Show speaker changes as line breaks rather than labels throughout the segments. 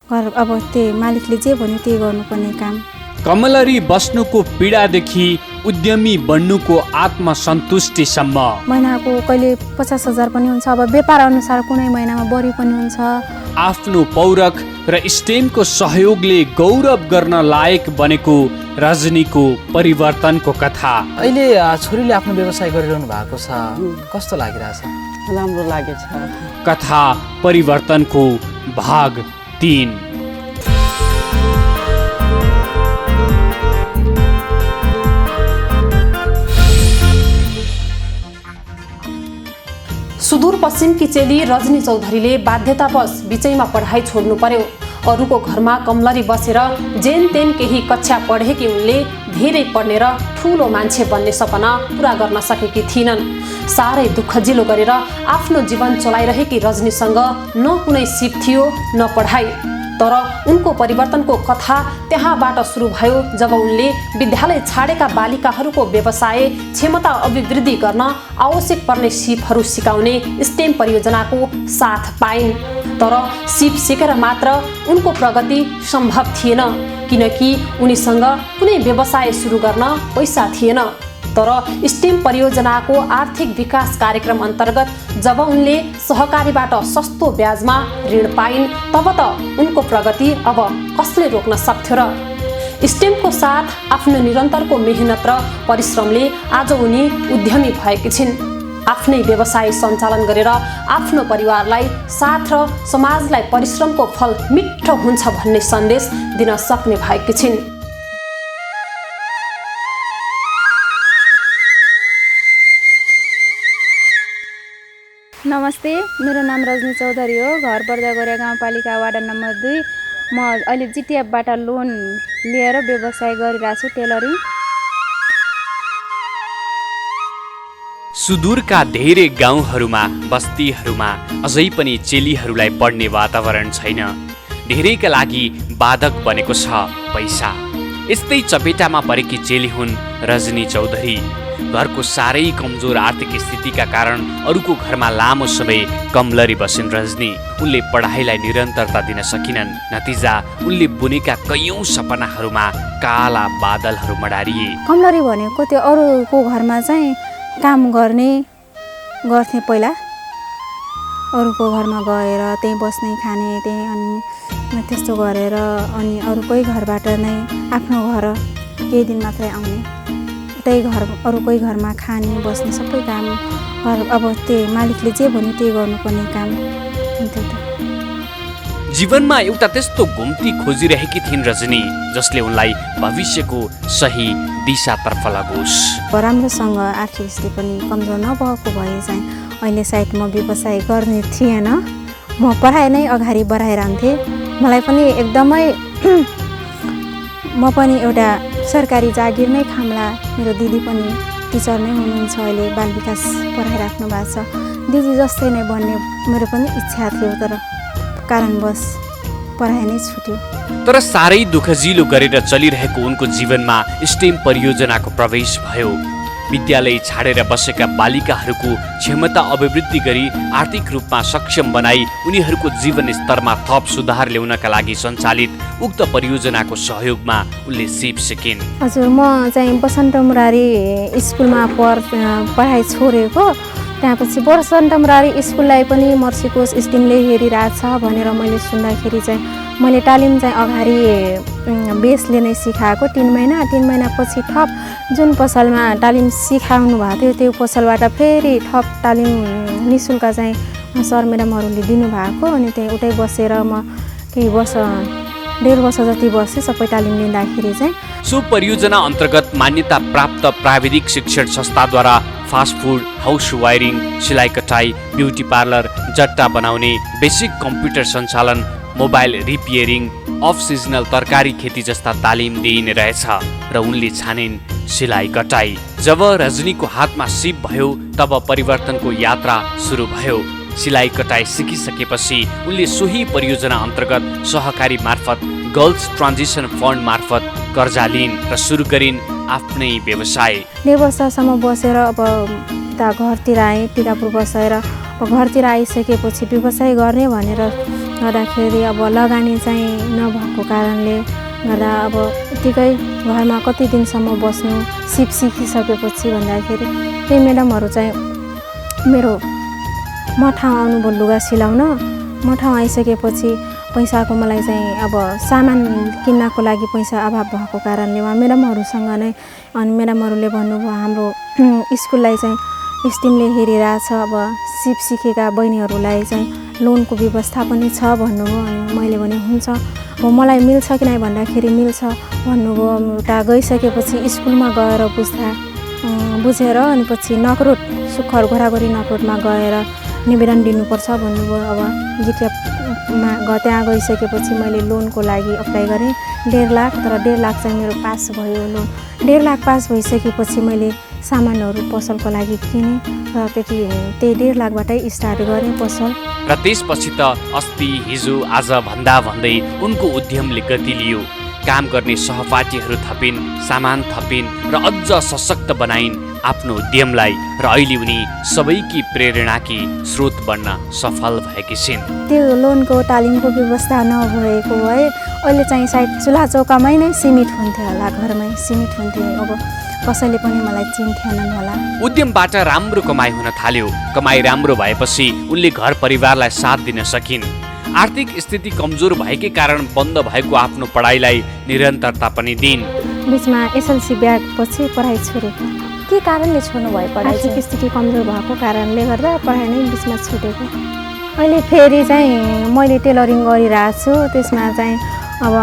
घर अब त्यही मालिकले जे भन्यो त्यही गर्नुपर्ने काम।
कमलरी बस्नुको पीडादेखि उद्यमी बन्नुको आत्मसन्तुष्टिसम्म
महिनाको कहिले 50,000 पनि हुन्छ, अब व्यापार अनुसार कुनै महिनामा बढी पनि हुन्छ।
आफ्नो पौरख र स्टेमको सहयोगले गौरव गर्न लायक बनेको रजनीको परिवर्तनको कथा।
अहिले छोरीले आफ्नो व्यवसाय गरिरहनु भएको छ, कस्तो लागिरहेछ?
राम्रो लागेछ।
कथा परिवर्तनको भाग 3।
सुदूरपश्चिमकी चेली रजनी चौधरीले बाध्यतावश बिचैमा पढाइ छोड्नु पर्यो। अरूको घरमा कमलरी बसेर जेन तेन केही कक्षा पढेकी उनले धेरै पढ्ने र ठुलो मान्छे बन्ने सपना पुरा गर्न सकेकी थिइनन्। साह्रै दुःखजिलो गरेर आफ्नो जीवन चलाइरहेकी रजनीसँग न कुनै सिप थियो न पढाइ। तर उनको परिवर्तनको कथा त्यहाँबाट सुरु भयो जब उनले विद्यालय छाडेका बालिकाहरूको व्यवसाय क्षमता अभिवृद्धि गर्न आवश्यक पर्ने सिपहरू सिकाउने स्टेम परियोजनाको साथ पाइन्। तर सिप सिकेर मात्र उनको प्रगति सम्भव थिएन, किनकि उनीसँग कुनै व्यवसाय सुरु गर्न पैसा थिएन। तर स्टेम परियोजनाको आर्थिक विकास कार्यक्रम अन्तर्गत जब उनले सहकारीबाट सस्तो ब्याजमा ऋण पाइन् तब त उनको प्रगति अब कसले रोक्न सक्थ्यो र? स्टेमको साथ आफ्नो निरन्तरको मेहनत र परिश्रमले आज उनी उद्यमी भएकी छिन्। आफ्नै व्यवसाय सञ्चालन गरेर आफ्नो परिवारलाई साथ र समाजलाई परिश्रमको फल मिठो हुन्छ भन्ने सन्देश दिन सक्ने भएकी छिन्।
नमस्ते, मेरो नाम रजनी चौधरी हो। घर बर्दागोरिया गाउँपालिका वार्ड नम्बर 2। म अहिले जिटिएफबाट लोन लिएर व्यवसाय गरिरहेको छु, टेलरिङ।
सुदूरका धेरै गाउँहरूमा बस्तीहरूमा अझै पनि चेलीहरूलाई पढ्ने वातावरण छैन। धेरैका लागि बाधक बनेको छ पैसा। यस्तै चपेटामा परेकी चेली हुन् रजनी चौधरी। घरको साह्रै कमजोर आर्थिक स्थितिका कारण अरूको घरमा लामो समय कमलरी बसिन् रजनी। उनले पढाइलाई निरन्तरता दिन सकिनन्। नतिजा उनले बुनेका कैयौं सपनाहरूमा काला बादलहरू मडारिए।
कमलरी भनेको त्यो अरूको घरमा चाहिँ काम गर्थे पहिला। अरूको घरमा गएर त्यहीँ बस्ने खाने त्यहीँ, अनि त्यस्तो गरेर अनि अरूकै घरबाट नै आफ्नो घर केही दिन मात्रै आउने, त्यही घर अरूकै घरमा खाने बस्ने सबै काम अब त्यही मालिकले जे भन्यो त्यही गर्नुपर्ने काम हुन्थ्यो त।
जीवनमा एउटा त्यस्तो घुम्ती खोजिरहेकी थिइन् रजनी जसले उनलाई भविष्यको सही दिशातर्फ लगोस्।
राम्रोसँग आर्थिक स्थिति पनि कमजोर नभएको भए चाहिँ अहिले सायद म व्यवसाय गर्ने थिएन। म पढाइ नै अगाडि बढाइरहन्थेँ। मलाई पनि एकदमै म पनि एउटा सरकारी जागिर नै खाम्ला। मेरो दिदी पनि टिचर नै हुनुहुन्छ, अहिले बाल विकास पढाइराख्नु भएको छ। दिदी जस्तै नै बन्ने मेरो पनि इच्छा थियो, तर कारणवश पढाइ नै छुट्यो।
तर साह्रै दुःखजिलो गरेर चलिरहेको उनको जीवनमा स्टेम परियोजनाको प्रवेश भयो। विद्यालय छाडेर बसेका बालिकाहरूको क्षमता अभिवृद्धि गरी आर्थिक रूपमा सक्षम बनाई उनीहरूको जीवन स्तरमा थप सुधार ल्याउनका लागि सञ्चालित उक्त परियोजनाको सहयोगमा उनले सिप सिकिन्।
हजुर, म चाहिँ बसन्त मुरारी स्कुलमा पढाइ छोडेको। त्यहाँपछि बसन्त मुरारी स्कुललाई पनि मर्सीकोस स्टिङले हेरिरहेछ भनेर मैले सुन्दाखेरि चाहिँ मैले तालिम चाहिँ अगाडि बेसले नै सिकाएको 3 महिना। 3 महिनापछि थप जुन पसलमा तालिम सिकाउनु भएको थियो त्यो पसलबाट फेरि थप तालिम निःशुल्क चाहिँ सर म्याडमहरूले दिनुभएको। अनि त्यही उतै बसेर म केही वर्ष 1.5 वर्ष जति बसेँ सबै तालिम लिँदाखेरि चाहिँ।
सो परियोजना अन्तर्गत मान्यता प्राप्त प्राविधिक शिक्षण संस्थाद्वारा फास्ट फूड, हाउस वायरिङ, सिलाइ कटाई, ब्युटी पार्लर, जट्टा बनाउने, बेसिक कम्प्युटर सञ्चालन, मोबाइल रिपेयरिङ, अफ सिजनल तरकारी खेती जस्ता तालिम दिइने रहेछ र उनले छानिन् सिलाइ कटाई। जब रजनीको हातमा सिप भयो तब परिवर्तनको यात्रा सुरु भयो। सिलाइ कटाई सिकिसकेपछि उनले सोही परियोजना अन्तर्गत सहकारी मार्फत गर्ल्स ट्रान्जिसन फन्ड मार्फत कर्जा लिइन् र सुरु गरिन् आफ्नै व्यवसाय।
1.5 वर्षसम्म बसेर अब घरतिर आएँ, टिकापुर बसेर घरतिर आइसकेपछि व्यवसाय गर्ने भनेर गर्दाखेरि अब लगानी चाहिँ नभएको कारणले गर्दा अब यतिकै घरमा कति दिनसम्म बस्नु सिकिसकेपछि भन्दाखेरि त्यही म्याडमहरू चाहिँ मेरो म ठाउँ आउनुभयो लुगा सिलाउन। म ठाउँ आइसकेपछि पैसाको मलाई चाहिँ अब सामान किन्नको लागि पैसा अभाव भएको कारणले उहाँ म्याडमहरूसँग नै अनि म्याडमहरूले भन्नुभयो हाम्रो स्कुललाई चाहिँ स्टिमले हेरिरहेछ, अब सिकेका बहिनीहरूलाई चाहिँ लोनको व्यवस्था पनि छ भन्नुभयो। अनि मैले भने हुन्छ, अब मलाई मिल्छ कि नै भन्दाखेरि मिल्छ भन्नुभयो। उता गइसकेपछि स्कुलमा गएर बुझेर अनि पछि नकरोट सुखर घोराघोरी नकरोटमा गएर निवेदन दिनुपर्छ भन्नुभयो। अब जिटिएफमा त्यहाँ गइसकेपछि मैले लोनको लागि अप्लाई गरेँ 1.5 लाख, तर 1.5 लाख चाहिँ मेरो पास भयो लोन। 1.5 लाख पास भइसकेपछि मैले सामानहरू पसलको लागि किनेँ र त्यही 1.5 लाखबाटै स्टार्ट गरेँ पसल।
र त्यसपछि त अस्ति हिजो आज भन्दै उनको उद्यमले गति लियो। काम गर्ने सहपाठीहरू थपिन्, सामान थपिन् र अझ सशक्त बनाइन् आफ्नो उद्यमलाई र अहिले उनी सबैकी प्रेरणाकी स्रोत बन्न सफल भएकी छिन्।
त्यो लोनको तालिमको व्यवस्था नभएको भए अहिले चाहिँ सायद चुल्हा चौकामै नै सीमित हुन्थ्यो होला, घरमै सीमित हुन्थ्यो। अब कसैले पनि मलाई चिन्थेनन् होला।
उद्यमबाट राम्रो कमाइ हुन थाल्यो। कमाइ राम्रो भएपछि उनले घर परिवारलाई साथ दिन सकिन्। आर्थिक स्थिति कमजोर भएकै कारण बन्द भएको आफ्नो पढाइलाई निरन्तरता पनि दिइन्।
बिचमा एसएलसी ब्याक पछि पढाइ छोडेको।
के कारणले छोड्नु भयो पढाइ?
आर्थिक स्थिति कमजोर भएको कारणले गर्दा पढाइ नै बिचमा छुटेको। अहिले फेरि चाहिँ मैले टेलरिङ गरिरहेको छु, त्यसमा चाहिँ अब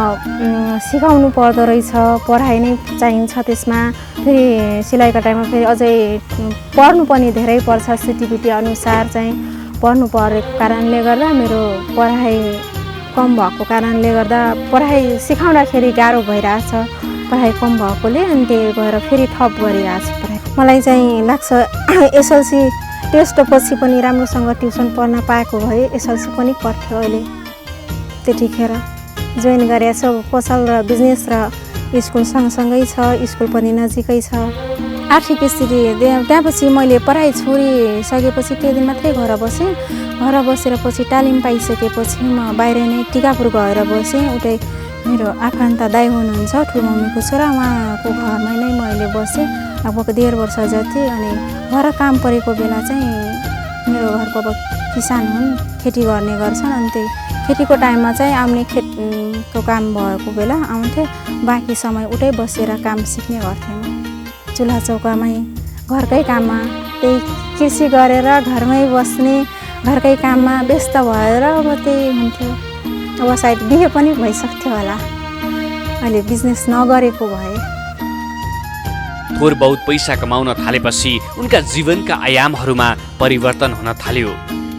सिकाउनु पर्दो रहेछ, पढाइ नै चाहिन्छ त्यसमा। फेरि सिलाइ कटाइमा फेरि अझै पढ्नु पनि धेरै पर्छ, सिटिभिटी अनुसार चाहिँ पढ्नु परेको कारणले गर्दा मेरो पढाइ कम भएको कारणले गर्दा पढाइ सिकाउँदाखेरि गाह्रो भइरहेछ, पढाइ कम भएकोले। अनि त्यही भएर फेरि थप गरिरहेछु पढाइ। मलाई चाहिँ लाग्छ एसएलसी टेस्टपछि पनि राम्रोसँग ट्युसन पढ्न पाएको भए एसएलसी पनि पढ्थ्यो। अहिले त्यतिखेर जोइन गरेको छु। पसल र बिजनेस र स्कुल सँगसँगै छ, स्कुल पनि नजिकै छ। आर्थिक स्थिति त्यहाँपछि मैले पढाइ छोडिसकेपछि केही दिन मात्रै घर बसेँ। घर बसेर पछि तालिम पाइसकेपछि म बाहिर नै टिकापुर गएर बसेँ। उतै मेरो आफन्त दाइ हुनुहुन्छ, ठुलो मम्मीको छोरा, उहाँको घरमै नै मैले बसेँ लगभग 1.5 वर्ष जति। अनि घर काम परेको बेला चाहिँ मेरो घरको अब किसान हुन्, खेती गर्ने गर्छन्। अनि त्यही खेतीको टाइममा चाहिँ आउने खेतको काम भएको बेला आउँथेँ। बाँकी समय उतै बसेर काम सिक्ने गर्थेँ। म चुल्हा चौकामै घरकै काममा त्यही कृषि गरेर घरमै बस्ने, घरकै काममा व्यस्त भएर अब त्यही हुन्थ्यो। अब सायद बिहे पनि भइसक्थ्यो होला अहिले बिजनेस नगरेको भए।
थोर बहुत पैसा कमाउन थालेपछि उनका जीवनका आयामहरूमा परिवर्तन हुन थाल्यो।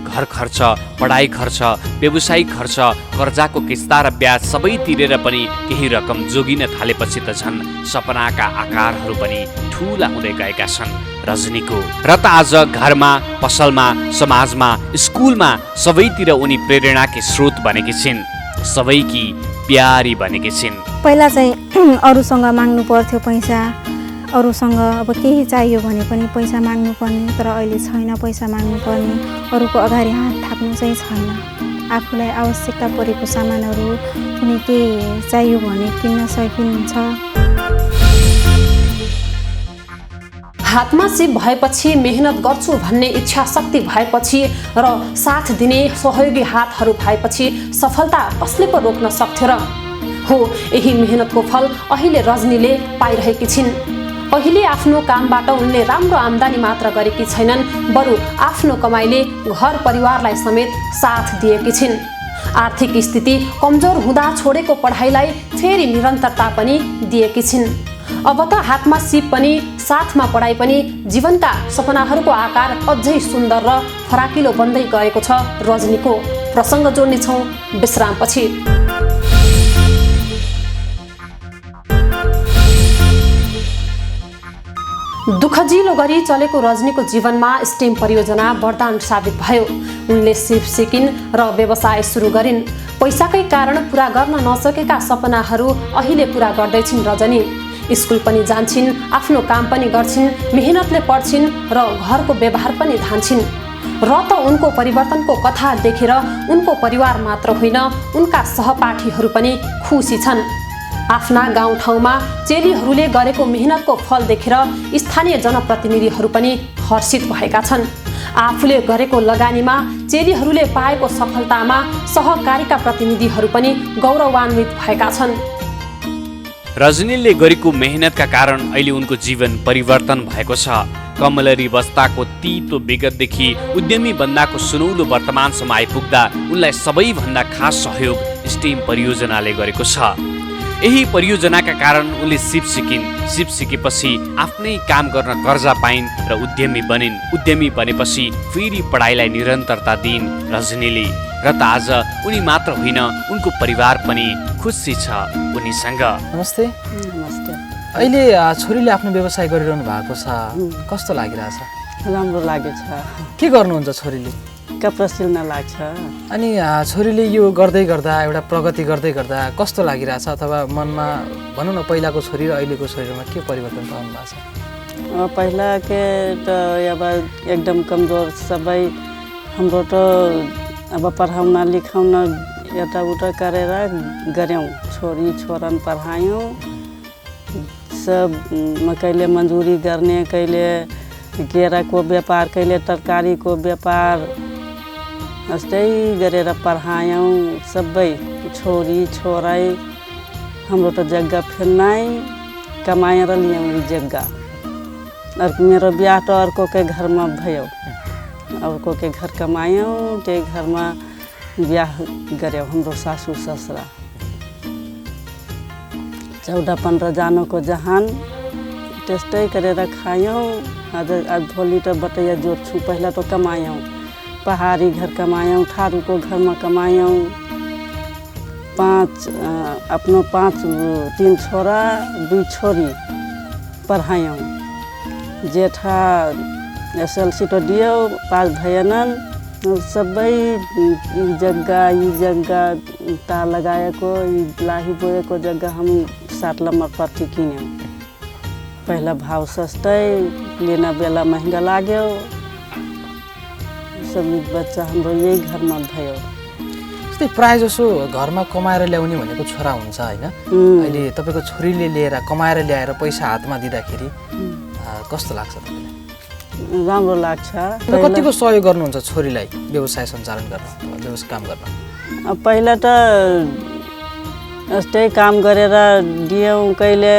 घर खर्च, पढाइ खर्च, व्यावसायिक खर्च, कर्जाको किस्ता र ब्याज सबै तिरेर पनि केही रकम जोगिन थालेपछि त झन् सपनाका आकारहरू पनि ठुला हुँदै गएका छन् रजनीको। र त आज घरमा, पसलमा, समाजमा, स्कुलमा सबैतिर उनी प्रेरणाकी स्रोत बनेकी छिन्, सबैकी प्यारी बनेकी छिन्।
पहिला चाहिँ अरूसँग माग्नु पर्थ्यो पैसा, अरूसँग अब केही चाहियो भने पनि पैसा माग्नु पर्ने, तर अहिले छैन पैसा माग्नु पर्ने, अरूको अगाडि हात थाप्नु चाहिँ छैन। आफूलाई आवश्यकता परेको सामानहरू कुनै केही चाहियो भने किन्न सकिन्छ।
हातमा सिप भएपछि, मेहनत गर्छु भन्ने इच्छा शक्ति भएपछि र साथ दिने सहयोगी हातहरू भएपछि सफलता कसले पो रोक्न सक्थ्यो र? हो, यही मेहनतको फल अहिले रजनीले पाइरहेकी छिन्। अहिले आफ्नो कामबाट उनले राम्रो आम्दानी मात्र गरेकी छैनन्, बरु आफ्नो कमाइले घर परिवारलाई समेत साथ दिएकी छिन्। आर्थिक स्थिति कमजोर हुँदा छोडेको पढाइलाई फेरि निरन्तरता पनि दिएकी छिन्। अब त हातमा सिप पनि, साथमा पढाइ पनि, जीवनका सपनाहरूको आकार अझै सुन्दर र फराकिलो बन्दै गएको छ रजनीको। प्रसङ्ग जोड्नेछौँ विश्रामपछि। दुःखजिलो गरी चलेको रजनीको जीवनमा स्टेम परियोजना वरदान साबित भयो। उनले सिप सिकिन् र व्यवसाय सुरु गरिन्। पैसाकै कारण पुरा गर्न नसकेका सपनाहरू अहिले पुरा गर्दैछिन् रजनी। स्कुल पनि जान्छन्, आफ्नो काम पनि गर्छिन्, मेहनतले पढ्छिन् र घरको व्यवहार पनि धान्छिन्। र त उनको परिवर्तनको कथा देखेर उनको परिवार मात्र होइन उनका सहपाठीहरू पनि खुसी छन्। आफ्ना गाउँठाउँमा चेलीहरूले गरेको मेहनतको फल देखेर स्थानीय जनप्रतिनिधिहरू पनि हर्षित भएका छन्। आफूले गरेको लगानीमा चेलीहरूले पाएको सफलतामा सहकारीका प्रतिनिधिहरू पनि गौरवान्वित भएका छन्।
रजनीले गरेको मेहनतका कारण अहिले उनको जीवन परिवर्तन भएको छ। कमलरी बस्ताको तीतो विगतदेखि उद्यमी बन्दाको सुनौलो वर्तमानसम्म आइपुग्दा उनलाई सबैभन्दा खास सहयोग स्टेम परियोजनाले गरेको छ। यही परियोजनाका कारण उनले सिप सिकेपछि आफ्नै काम गर्न कर्जा पाइन् र उद्यमी बनिन्। उद्यमी बनेपछि फेरि पढाइलाई निरन्तरता दिइन् रजनीले। र त आज उनी मात्र होइन उनको परिवार पनि खुसी छ उनीसँग।
नमस्ते।
नमस्ते।
अहिले छोरीले आफ्नो व्यवसाय गरिरहनु भएको छ, कस्तो लागिरहेछ?
राम्रो लागेछ।
के गर्नुहुन्छ छोरीले?
कपडा सिल्न लाग्छ।
अनि छोरीले यो गर्दै गर्दा एउटा प्रगति गर्दै गर्दा कस्तो लागिरहेछ, अथवा मनमा भनौँ न पहिलाको छोरी र अहिलेको छोरीमा के परिवर्तन पाउनु भएको छ?
पहिला के त अब एकदम कमजोर सबै हाम्रो त अब पढाउन लिखाउन यताउता गरेर गऱ्यौँ। छोरी छोरा पढायौँ। सब कहिले मजदुरी गर्ने, कहिले केराको व्यापार, कहिले तरकारीको व्यापार, यस्तै गरेर पढायौँ। सबै छोरी छोरा हाम्रो त जग्गा फेर्नै कमाएर ल्याउँ जग्गा। मेरो बिहा त अर्कोकै घरमा भयो। अर्कोकै घर कमायौँ, त्यही घरमा बिहा गऱ्यौँ हाम्रो सासू ससुरा। 14-15 जनाको जहान त्यस्तै गरेर खायौँ। आज भोलि त बटैया जोड्छु। पहिला त कमायौँ, पहाडी घर कमायौँ, ठारूको घरमा कमायौँ। आफ्नो 3 छोरा 2 छोरी पढायौँ। जेठा SLC त दियो, पास भएनन्। सबै जग्गा ता लगाएको लाही बोएको जग्गा हम 7 नम्बर पट्टी किन्यौँ। पहिला भाव सस्तै, लेना बेला महँगा लाग्यो। सबै बच्चा हाम्रो यही घरमा भयो।
जस्तै प्रायः जसो घरमा कमाएर ल्याउने भनेको छोरा हुन्छ होइन? अहिले तपाईँको छोरीले लिएर कमाएर ल्याएर पैसा हातमा दिँदाखेरि कस्तो लाग्छ तपाईँलाई?
राम्रो लाग्छ।
कतिको सहयोग गर्नुहुन्छ छोरीलाई व्यवसाय सञ्चालन गर्न, व्यवसाय काम गर्न?
पहिला त यस्तै काम गरेर दियौँ। कहिले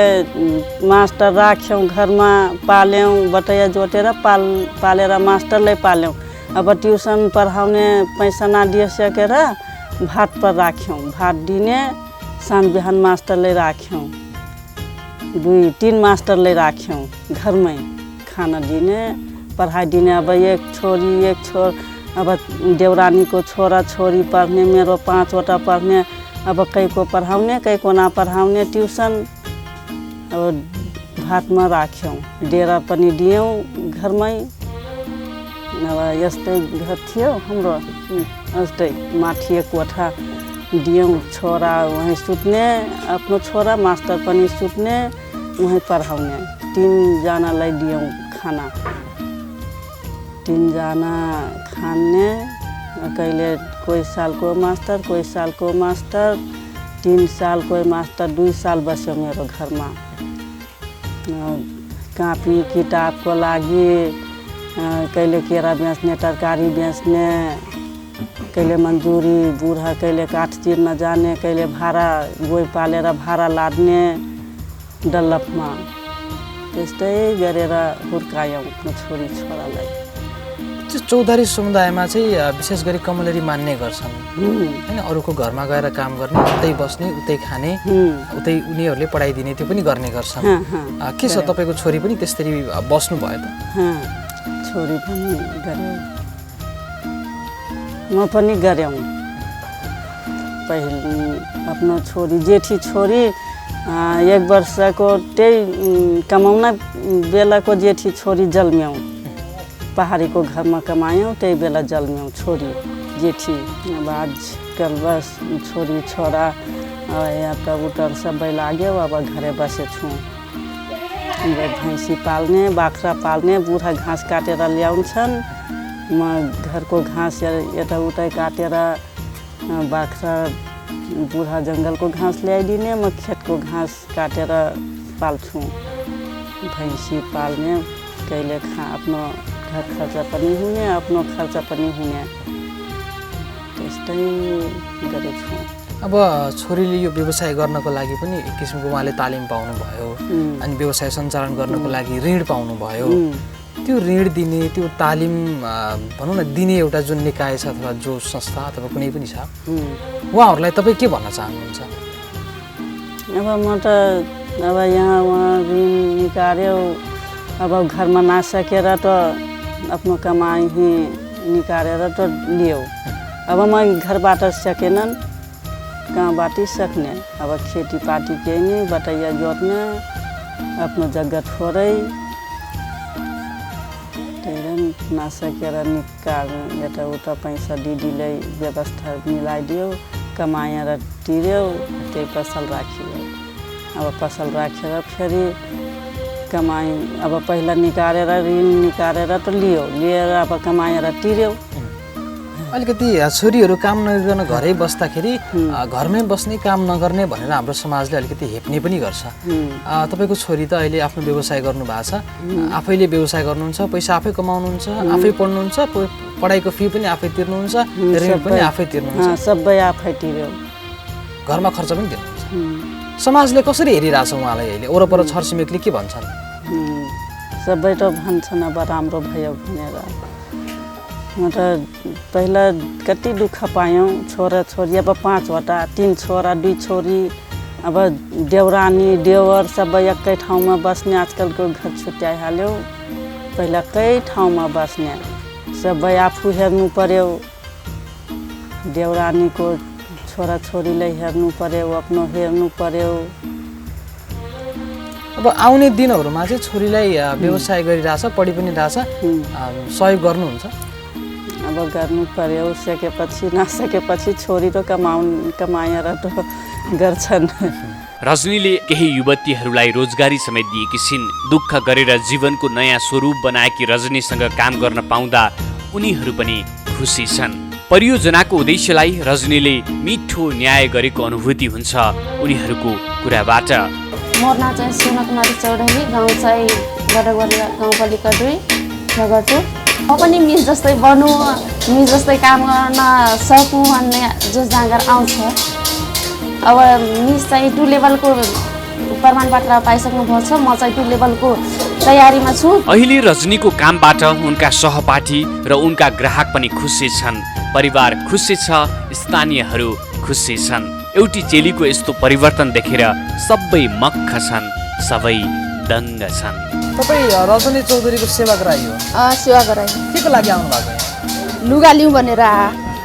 मास्टर राख्यौँ घरमा, पाल्यौँ। बटैया जोतेर पालेर मास्टरलाई पाल्यौँ। अब ट्युसन पढाउने पैसा नदिए सकेर भात पर राख्यौँ। भात दिने शाम बिहान मास्टरलाई राख्यौँ। 2-3 मास्टरलाई राख्यौँ घरमै खाना दिने पढाइ दिने। अब एक छोर अब देवरानीको छोरा छोरी पढ्ने, मेरो 5वटा पढ्ने। अब कहीको पढाउने, कहीको ना पढाउने ट्युसन। अब भातमा राख्यौँ। डेरा पनि दियौँ घरमै। अब यस्तै घर थियो हाम्रो, यस्तै माथि एक कोठा दियौँ। छोरा वहीँ सुत्ने, आफ्नो छोरा मास्टर पनि सुत्ने, वहीँ पढाउने। 3 जनालाई दियौँ खाना। 3 जना खाने। कहिले कोही सालको मास्टर, कोही सालको मास्टर। 3 साल कोही मास्टर 2 साल बस्यो मेरो घरमा। कापी किताबको लागि कहिले केरा बेच्ने, तरकारी बेच्ने, कहिले मजदुरी, बुढा कहिले काठ चिर्न जाने, कहिले भाडा गोई पालेर भाडा लाद्ने डल्लफमा। त्यस्तै गरेर हुर्कायौँ आफ्नो छोरी छोरालाई।
चौधारी समुदायमा चाहिँ विशेष गरी कमलरी मान्ने गर्छन् होइन? अरूको घरमा गएर काम गर्ने, उतै बस्ने, उतै खाने, उतै उनीहरूले पढाइदिने, त्यो पनि गर्ने गर्छन्। के छ तपाईँको छोरी पनि त्यसरी बस्नु भयो त?
छोरी पनि गऱ्यौँ, म पनि गऱ्यौँ। पहिले आफ्नो छोरी जेठी छोरी 1 वर्षको त्यही कमाउन बेलाको जेठी छोरी जन्म्यौँ। पहाडीको घरमा कमायौँ, त्यही बेला जन्म्यौँ छोरी जेठी। अब आजकल बस छोरी छोरा यता उता सबै लाग्यो। अब घरे बसेछु। भैँसी पाल्ने, बाख्रा पाल्ने, बुढा घाँस काटेर ल्याउँछन्। म घरको घाँस यताउता काटेर बाख्रा बुढा जङ्गलको घाँस ल्याइदिने, म खेतको घाँस काटेर पाल्छु। भैँसी पाल्ने, कहिले आफ्नो घर खर्च पनि हुने, आफ्नो खर्च पनि हुने, त्यस्तै गरेछु।
अब छोरीले यो व्यवसाय गर्नको लागि पनि एक किसिमको उहाँले तालिम पाउनुभयो, अनि व्यवसाय सञ्चालन गर्नको लागि ऋण पाउनुभयो। त्यो ऋण दिने, त्यो तालिम भनौँ न दिने एउटा जुन निकाय छ अथवा जो संस्था अथवा कुनै पनि छ, उहाँहरूलाई तपाईँ के भन्न चाहनुहुन्छ?
अब म त यहाँ उहाँ ऋण निकाल्यो, अब घरमा नसकेर त आफ्नो कमाइ निकालेर त लियो। अब म घरबाट सकेनन्, कहाँबाट सक्ने? अब खेतीपाती केही नि, बटैया जोत्ने, आफ्नो जग्गा थोरै, त्यही नसकेर निकाल यताउता पैसा दिदीले व्यवस्था मिलाइदियो, कमाएर तिर्यो, त्यही पसल राखियो। अब पसल राखेर फेरि कमाइ, अब पहिला निकालेर ऋण निकालेर त लिएर अब कमाएर तिर्यो।
अलिकति छोरीहरू काम नगरिकन घरै बस्दाखेरि घरमै बस्ने, काम नगर्ने भनेर हाम्रो समाजले अलिकति हेप्ने पनि गर्छ। तपाईँको छोरी त अहिले आफ्नो व्यवसाय गर्नुभएको छ, आफैले व्यवसाय गर्नुहुन्छ, पैसा आफै कमाउनुहुन्छ, आफै पढ्नुहुन्छ, पढाइको फी पनि आफै तिर्नुहुन्छ, ऋण पनि आफै तिर्नुहुन्छ,
सबै आफै तिर्यो,
घरमा खर्च पनि दिनुहुन्छ। समाजले कसरी हेरिरहेछ उहाँलाई अहिले? वरपर छरछिमेकले के भन्छन्?
सबै त भन्छन् अब राम्रो भयो भनेर। म त पहिला कति दुःख पायौँ, छोरा छोरी अब 5वटा, 3 छोरा 2 छोरी, अब देउरानी देवर सबै एकै ठाउँमा बस्ने। आजकलको घर छुट्याइहाल्यो, पहिला एकै ठाउँमा बस्ने, सबै आफू हेर्नु पर्यो, देउरानीको छोराछोरीलाई हेर्नु पर्यो, आफ्नो हेर्नु पर्यो।
अब आउने दिनहरूमा चाहिँ छोरीलाई व्यवसाय गरिरहेछ, पढि पनि रहेछ, सहयोग गर्नुहुन्छ?
अब गर्नु पर्यो, सकेपछि नसकेपछि छोरी त कमाएर त गर्छन्।
रजनीले केही युवतीहरूलाई रोजगारी समेत दिएकी छिन्। दुःख गरेर जीवनको नयाँ स्वरूप बनाएकी रजनीसँग काम गर्न पाउँदा उनीहरू पनि खुसी छन्। परियोजनाको उद्देश्यलाई रजनीले मिठो न्याय गरेको अनुभूति हुन्छ उनीहरूको कुराबाट।
मोर नाम चाहिँ सोनाकुमारी चौधरी, गाउँ चाहिँ गडगरिया गाउँपालिका 2 गर्छु। म पनि मिस जस्तै बनु, मिस जस्तै काम गर्न सकौँ भन्ने जो जाँगर आउँछ। अब मिस चाहिँ 2 लेभलको प्रमाणपत्र पाइसक्नु भएको छ, म चाहिँ 2 लेभलको तयारीमा छु।
अहिले रजनीको कामबाट उनका सहपाठी र उनका ग्राहक पनि खुसी छन्, परिवार खुसी छ, स्थानीयहरू खुसी छन्। एउटी चेलीको यस्तो परिवर्तन देखेर सबै मक्ख छन्, सबै दङ्ग छन्।
तपाईँ रजनी चौधरीको सेवाग्राही हो?
सेवा गराइ।
के को लागि आउनु भएको यहाँ?
लुगा लिउँ भनेर।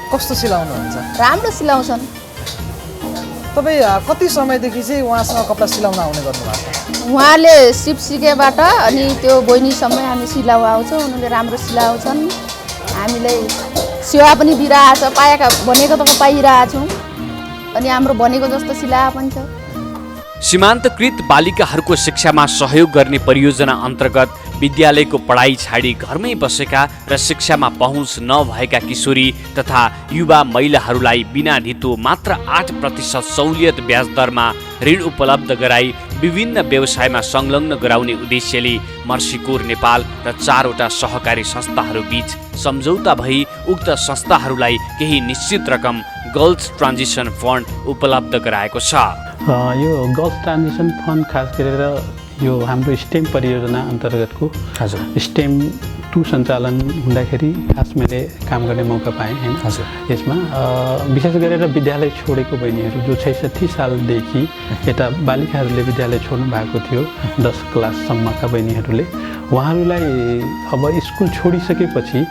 कस्तो सिलाउनुहुन्छ?
राम्रो सिलाउँछन्।
तपाईँ कति समयदेखि चाहिँ उहाँसँग कपडा सिलाउन आउने गर्नुभएको?
उहाँले सिप सिकेबाट अनि त्यो बहिनीसम्म हामी सिलाउ आउँछौँ, उनीहरूले राम्रो सिलाउँछन्, हामीलाई सेवा पनि दिइरहेछ, पाएका भनेको त पाइरहेछौँ, अनि हाम्रो भनेको जस्तो सिलाए पनि छ।
सीमान्तकृत बालिकाहरूको शिक्षामा सहयोग गर्ने परियोजना अन्तर्गत विद्यालयको पढाइ छाडी घरमै बसेका र शिक्षामा पहुँच नभएका किशोरी तथा युवा महिलाहरूलाई बिना धितो मात्र 8% सहुलियत ब्याज दरमा ऋण उपलब्ध गराई विभिन्न व्यवसायमा संलग्न गराउने उद्देश्यले मर्सीकोर नेपाल र 4वटा सहकारी संस्थाहरू बीच सम्झौता भई उक्त संस्थाहरूलाई केही निश्चित रकम गर्ल्स ट्रान्जिसन फन्ड उपलब्ध गराएको छ।
यो गर्ल्स ट्रान्जिसन फन्ड खास गरेर यो हाम्रो स्टेम परियोजना अन्तर्गतको स्टेम 2 सञ्चालन हुँदाखेरि खास मैले काम गर्ने मौका पाएँ हैन। यसमा विशेष गरेर विद्यालय छोडेको बहिनीहरू जो 66 सालदेखि यता बालिकाहरूले विद्यालय छोड्नु भएको थियो 10 क्लाससम्मका बहिनीहरूले, उहाँहरूलाई अब स्कुल छोडिसकेपछि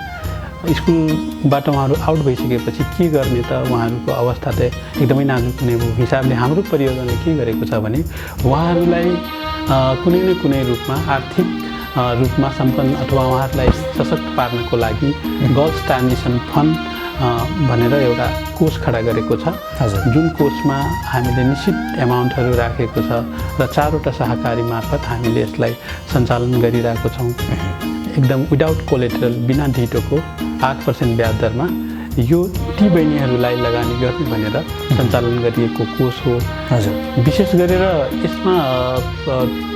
स्कुलबाट उहाँहरू आउट भइसकेपछि के गर्ने त उहाँहरूको अवस्था त एकदमै नाजुक हुने हिसाबले हाम्रो परियोजनाले के गरेको छ भने उहाँहरूलाई कुनै न कुनै रूपमा आर्थिक रूपमा सम्पन्न अथवा उहाँहरूलाई सशक्त पार्नको लागि गर्ल्स ट्रान्जिसन फन्ड भनेर एउटा कोष खडा गरेको छ, जुन कोषमा हामीले निश्चित एमाउन्टहरू राखेको छ र 4वटा सहकारी मार्फत हामीले यसलाई सञ्चालन गरिरहेको छौँ। एकदम विदाउट कोलेटरल, बिना ढिटोको 8% ब्याज दरमा यो ती बहिनीहरूलाई लगानी गर्ने भनेर सञ्चालन गरिएको कोष हो। विशेष गरेर यसमा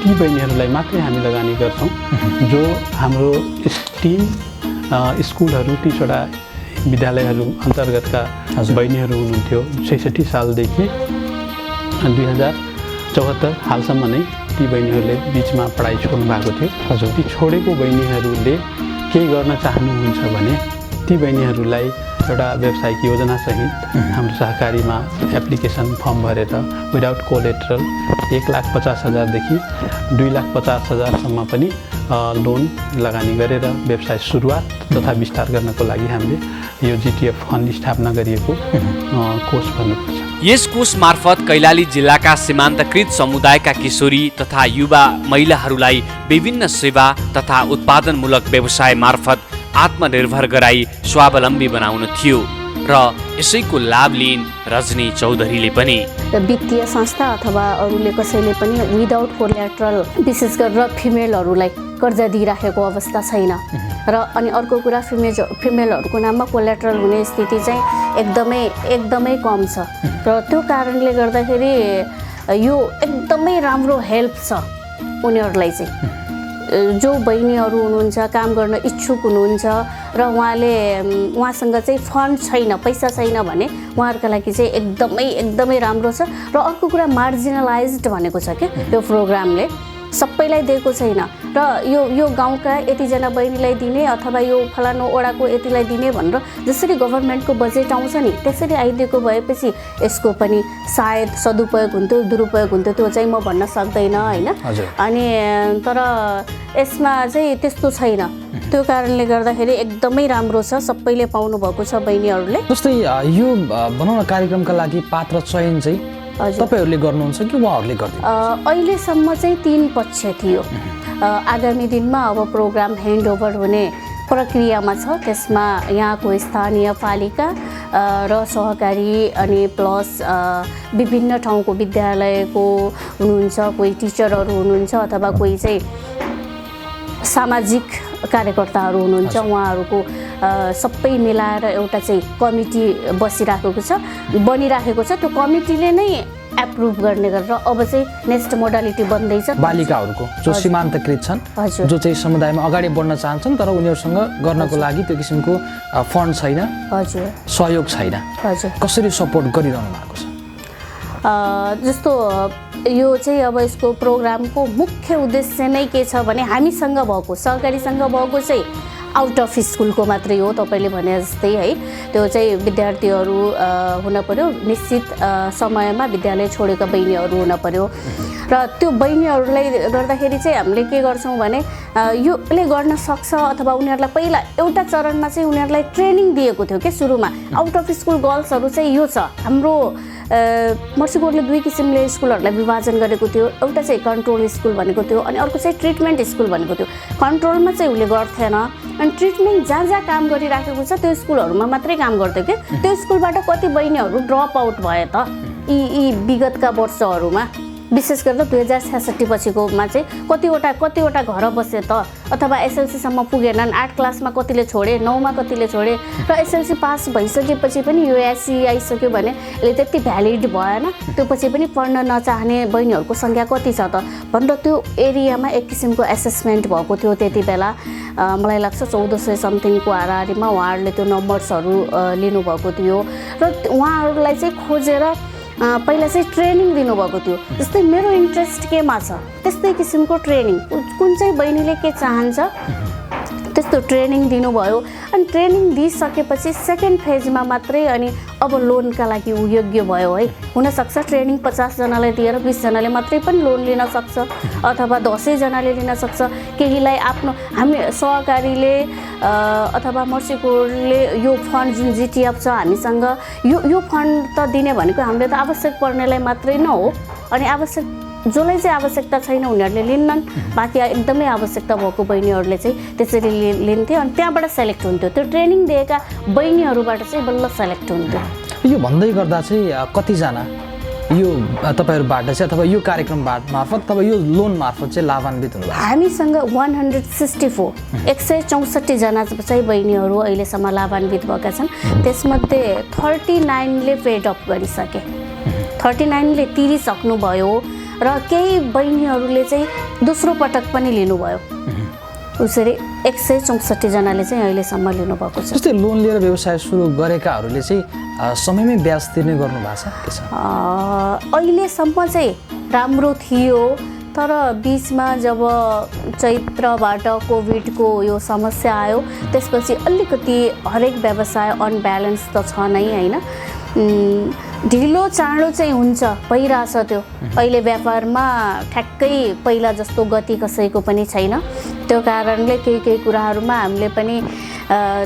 ती बहिनीहरूलाई मात्रै हामी लगानी गर्छौँ जो हाम्रो स्टिम स्कुलहरू 30वटा विद्यालयहरू अन्तर्गतका बहिनीहरू हुनुहुन्थ्यो। 66 सालदेखि 2074 हालसम्म नै ती बहिनीहरूले बिचमा पढाइ छोड्नु भएको थियो। ती छोडेको बहिनीहरूले केही गर्न चाहनुहुन्छ भने ती बहिनीहरूलाई एउटा व्यावसायिक योजनासहित हाम्रो सहकारीमा एप्लिकेसन फर्म भरेर विदाउट कोलेटरल 1,50,000 2,50,000 पनि लोन लगानी गरेर व्यवसाय सुरुवात तथा विस्तार गर्नको लागि हामीले यो जिटिएफ फन्ड स्थापना गरिएको कोष भन्नुपर्छ।
यस कोष मार्फत कैलाली जिल्लाका सीमान्तकृत समुदायका किशोरी तथा युवा महिलाहरूलाई विभिन्न सेवा तथा उत्पादनमूलक व्यवसाय मार्फत आत्मनिर्भर गराई स्वावलम्बी बनाउन थियो र यसैको लाभ लिइन् रजनी चौधरीले पनि।
वित्तीय संस्था अथवा अरूले कसैले पनि विदाउट कोल्याट्रल विशेष गरेर फिमेलहरूलाई कर्जा दिइराखेको अवस्था छैन र अनि अर्को कुरा फिमेलहरूको नाममा कोल्याट्रल हुने स्थिति चाहिँ एकदमै कम छ र त्यो कारणले गर्दाखेरि यो एकदमै राम्रो हेल्प छ उनीहरूलाई चाहिँ। जो बहिनीहरू हुनुहुन्छ काम गर्न इच्छुक हुनुहुन्छ र उहाँसँग चाहिँ फन्ड छैन, पैसा छैन भने उहाँहरूका लागि चाहिँ एकदमै राम्रो छ। र अर्को कुरा मार्जिनलाइज्ड भनेको छ क्या यो प्रोग्रामले, सबैलाई दिएको छैन र यो गाउँका यतिजना बहिनीलाई दिने अथवा यो फलानु ओडाको यतिलाई दिने भनेर जसरी गभर्मेन्टको बजेट आउँछ नि त्यसरी आइदिएको भएपछि यसको पनि सायद सदुपयोग हुन्थ्यो दुरुपयोग हुन्थ्यो त्यो चाहिँ म भन्न सक्दैन होइन। अनि तर यसमा चाहिँ त्यस्तो छैन, त्यो कारणले गर्दाखेरि एकदमै राम्रो छ, सबैले पाउनु भएको छ बहिनीहरूले।
जस्तै यो बनाउन कार्यक्रमका लागि पात्र चयन चाहिँ तपाईहरूले गर्नुहुन्छ कि उहाँहरूले गर्दै?
अहिलेसम्म चाहिँ 3 पक्ष थियो। आगामी दिनमा अब प्रोग्राम ह्यान्डओभर हुने प्रक्रियामा छ, त्यसमा यहाँको स्थानीय पालिका र सहकारी अनि प्लस विभिन्न ठाउँको विद्यालयको हुनुहुन्छ, कोही टिचरहरू हुनुहुन्छ अथवा कोही चाहिँ सामाजिक कार्यकर्ताहरू हुनुहुन्छ, उहाँहरूको सबै मिलाएर एउटा चाहिँ कमिटी बनिराखेको छ। त्यो कमिटीले नै एप्रुभ गर्ने गरेर अब चाहिँ नेक्स्ट मोडालिटी बन्दैछ।
बालिकाहरूको जो सीमान्तकृत छन्, जो चाहिँ समुदायमा अगाडि बढ्न चाहन्छन् तर उनीहरूसँग गर्नको लागि त्यो किसिमको फन्ड छैन, सहयोग छैन, कसरी सपोर्ट गरिरहनु भएको छ?
जस्तो यो चाहिँ अब यसको प्रोग्रामको मुख्य उद्देश्य नै के छ भने हामीसँग भएको सहकारीसँग भएको चाहिँ आउट अफ स्कुलको मात्रै हो, तपाईँले भने जस्तै है। त्यो चाहिँ विद्यार्थीहरू हुन पर्यो, निश्चित समयमा विद्यालय छोडेका बहिनीहरू हुन पर्यो र त्यो बहिनीहरूलाई गर्दाखेरि चाहिँ हामीले के गर्छौँ भने योले गर्न सक्छ अथवा उनीहरूलाई पहिला एउटा चरणमा चाहिँ उनीहरूलाई ट्रेनिङ दिएको थियो कि सुरुमा आउट अफ स्कुल गर्ल्सहरू चाहिँ यो छ हाम्रो मर्सीकोटले 2 किसिमले स्कुलहरूलाई विभाजन गरेको थियो। एउटा चाहिँ कन्ट्रोल स्कुल भनेको थियो अनि अर्को चाहिँ ट्रिटमेन्ट स्कुल भनेको थियो। कन्ट्रोलमा चाहिँ उसले गर्थेन अनि ट्रिटमेन्ट जहाँ काम गरिराखेको छ त्यो स्कुलहरूमा मात्रै काम गर्थ्यो कि त्यो स्कुलबाट कति बहिनीहरू ड्रप आउट भए त यी विगतका वर्षहरूमा, विशेष गरेर 2066 पछिकोमा चाहिँ कतिवटा घर बसे त अथवा एसएलसीसम्म पुगेनन्, 8 क्लासमा कतिले छोडे, 9मा कतिले छोडे र एसएलसी पास भइसकेपछि पनि यो एससी आइसक्यो भने यसले त्यति भ्यालिड भएन, त्यो पछि पनि पढ्न नचाहने बहिनीहरूको सङ्ख्या कति छ त भनेर त्यो एरियामा एक किसिमको एसेसमेन्ट भएको थियो। त्यति बेला मलाई लाग्छ 1400 समथिङको हाराहारीमा उहाँहरूले त्यो नम्बर्सहरू लिनुभएको थियो र उहाँहरूलाई चाहिँ खोजेर पहिला चाहिँ ट्रेनिङ दिनुभएको थियो। जस्तै मेरो इन्ट्रेस्ट केमा छ त्यस्तै किसिमको ट्रेनिङ, कुन चाहिँ बहिनीले के चाहन्छ त्यस्तो ट्रेनिङ दिनुभयो अनि ट्रेनिङ दिइसकेपछि सेकेन्ड फेजमा मात्रै अनि अब लोनका लागि ऊ योग्य भयो है। हुनसक्छ ट्रेनिङ 50 जनालाई दिएर 20 जनाले मात्रै पनि लोन लिन सक्छ अथवा 10 जनाले लिन सक्छ। केहीलाई आफ्नो हामी सहकारीले अथवा मर्सीकोटले यो फन्ड जुन जिटिएफ छ हामीसँग यो फन्ड त दिने भनेको हामीले त आवश्यक पर्नेलाई मात्रै न हो, अनि आवश्यक जसलाई चाहिँ आवश्यकता छैन उनीहरूले लिन्नन्, बाँकी एकदमै आवश्यकता भएको बहिनीहरूले चाहिँ त्यसरी लिन्थे अनि त्यहाँबाट सेलेक्ट हुन्थ्यो। त्यो ट्रेनिङ दिएका बहिनीहरूबाट चाहिँ बल्ल सेलेक्ट हुन्थ्यो।
यो भन्दै गर्दा चाहिँ कतिजना यो तपाईँहरूबाट चाहिँ अथवा यो कार्यक्रम मार्फत अथवा यो लोन मार्फत चाहिँ लाभान्वित हुनुभयो?
हामीसँग 164 जना चाहिँ बहिनीहरू अहिलेसम्म लाभान्वित भएका छन्। त्यसमध्ये 39ले पेड अप गरिसके, 39ले तिरिसक्नुभयो र केही बहिनीहरूले चाहिँ दोस्रो पटक पनि लिनुभयो। उसरी 164 जनाले चाहिँ अहिलेसम्म लिनुभएको छ।
जस्तै लोन लिएर व्यवसाय सुरु गरेकाहरूले चाहिँ समयमै ब्याज तिर्ने गर्नु भएको छ के छ?
अहिलेसम्म चाहिँ राम्रो थियो, तर बिचमा जब चैत्रबाट कोभिडको यो समस्या आयो त्यसपछि अलिकति हरेक व्यवसाय अनब्यालेन्स त छ नै होइन, ढिलो चाँडो चाहिँ हुन्छ भइरहेछ त्यो। अहिले व्यापारमा ठ्याक्कै पहिला जस्तो गति कसैको पनि छैन। त्यो कारणले केही कुराहरूमा हामीले पनि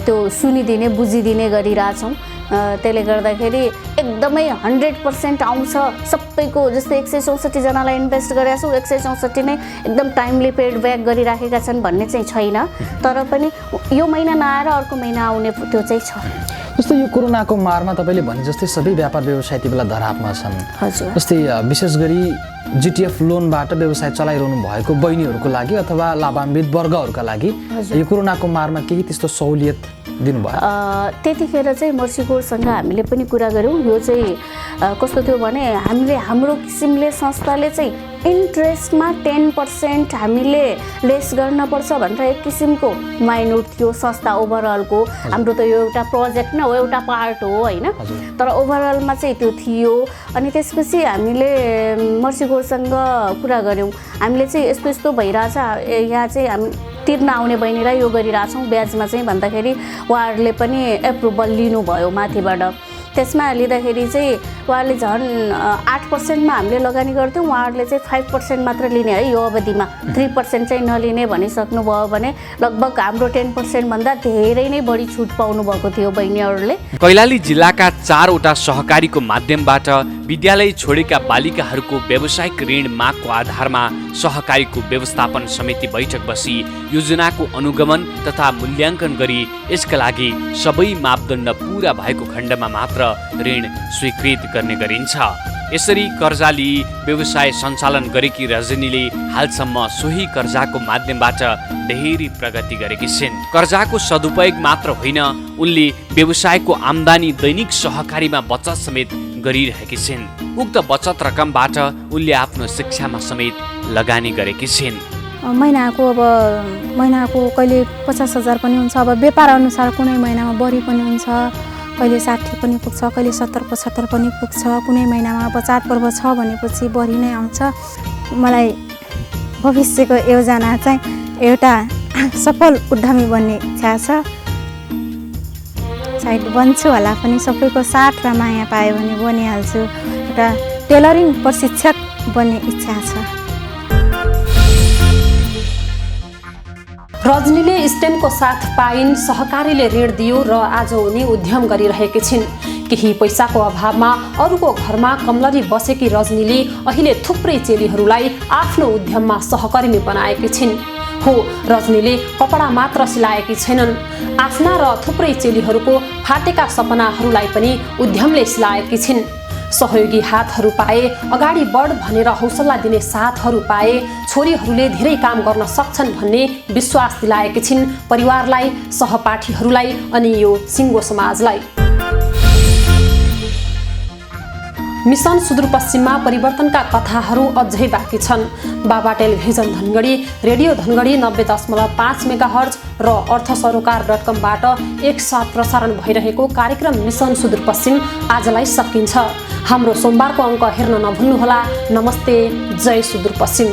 त्यो सुनिदिने बुझिदिने गरिरहेछौँ। त्यसले गर्दाखेरि एकदमै 100% आउँछ सबैको। जस्तै 164 जनालाई इन्भेस्ट गरेका छौँ, 164 नै एकदम टाइमली पेड ब्याक गरिराखेका छन् भन्ने चाहिँ छैन, तर पनि यो महिना नआएर अर्को महिना आउने त्यो चाहिँ छ।
जस्तै यो कोरोनाको मारमा तपाईँले भने जस्तै सबै व्यापार व्यवसाय ती बेला धरापमा छन्।
हजुर।
जस्तै विशेष गरी जिटिएफ लोनबाट व्यवसाय चलाइरहनु भएको बहिनीहरूको लागि अथवा लाभान्वित वर्गहरूका लागि यो कोरोनाको मारमा केही त्यस्तो सहुलियत दिनुभयो?
त्यतिखेर चाहिँ मर्सीकोटसँग हामीले पनि कुरा गऱ्यौँ। यो चाहिँ कस्तो थियो भने हामीले हाम्रो किसिमले संस्थाले चाहिँ इन्ट्रेस्टमा 10% हामीले लेस गर्नुपर्छ भनेर एक किसिमको माइन्युट थियो संस्था ओभरअलको। हाम्रो त यो एउटा प्रोजेक्ट न हो, एउटा पार्ट हो होइन, तर ओभरअलमा चाहिँ त्यो थियो। अनि त्यसपछि हामीले मर्सीकोटसँग कुरा गऱ्यौँ, हामीले चाहिँ यस्तो यस्तो भइरहेछ, यहाँ चाहिँ हामी तिर्न आउने बहिनीलाई यो गरिरहेछौँ ब्याजमा चाहिँ भन्दाखेरि उहाँहरूले पनि एप्रुभल लिनुभयो माथिबाट। त्यसमा लिँदाखेरि चाहिँ उहाँहरूले झन् 8%मा हामीले लगानी गर्थ्यौँ, उहाँहरूले चाहिँ 5% मात्र लिने है यो अवधिमा, 3% चाहिँ नलिने भनिसक्नुभयो भने लगभग हाम्रो 10% भन्दा धेरै नै बढी छुट पाउनु भएको थियो बहिनीहरूले।
कैलाली जिल्लाका 4वटा सहकारीको माध्यमबाट विद्यालय छोडेका बालिकाहरूको व्यावसायिक ऋण मागको आधारमा सहकारीको व्यवस्थापन समिति बैठक बसी योजनाको अनुगमन तथा मूल्याङ्कन गरी यसका लागि सबै मापदण्ड पूरा भएको खण्डमा मात्र ऋण स्वीकृत गर्ने गरिन्छ। यसरी कर्जा लिई व्यवसाय सञ्चालन गरेकी रजनीले हालसम्म सोही कर्जाको माध्यमबाट धेरै प्रगति गरेकी छिन्। कर्जाको सदुपयोग मात्र होइन, उनले व्यवसायको आम्दानी दैनिक सहकारीमा बचत समेत गरिरहेकी छिन्। उक्त बचत रकमबाट उनले आफ्नो शिक्षामा समेत लगानी गरेकी छिन्।
महिनाको कहिले 50,000 पनि हुन्छ, अब व्यापार अनुसार कुनै महिनामा बढी पनि हुन्छ, कहिले 60 पनि पुग्छ, कहिले 70-75 पनि पुग्छ। कुनै महिनामा अब चाडपर्व छ भनेपछि बढी नै आउँछ। मलाई भविष्यको योजना चाहिँ एउटा सफल उद्यमी बन्ने इच्छा छ। सायद बन्छु होला पनि, सबैको साथ र माया पायो भने बनिहाल्छु। एउटा टेलरिङ प्रशिक्षक बन्ने इच्छा छ।
रजनीले स्टेमको साथ पाइन्, सहकारीले ऋण दियो र आज उनी उद्यम गरिरहेकी छिन्। केही पैसाको अभावमा अरूको घरमा कमलरी बसेकी रजनीले अहिले थुप्रै चेलीहरूलाई आफ्नो उद्यममा सहकर्मी बनाएकी छिन्। हो, रजनीले कपडा मात्र सिलाएकी छैनन्, आफ्ना र थुप्रै चेलीहरूको फाटेका सपनाहरूलाई पनि उद्यमले सिलाएकी छिन्। सहयोगी हातहरू पाए, अगाडि बढ भनेर हौसला दिने साथहरू पाए, छोरीहरूले धेरै काम गर्न सक्छन् भन्ने विश्वास दिलाएकी छिन् परिवारलाई, सहपाठीहरूलाई अनि यो सिङ्गो समाजलाई। मिसन सुदूरपश्चिममा परिवर्तनका कथाहरू अझै बाँकी छन्। बाबा television Dhangadhi, radio Dhangadhi 90.5 megahertz र अर्थसरोकार.com-बाट एकसाथ प्रसारण भइरहेको कार्यक्रम मिसन सुदूरपश्चिम आजलाई सकिन्छ। हाम्रो सोमबारको अङ्क हेर्न नभुल्नुहोला। नमस्ते, जय सुदूरपश्चिम।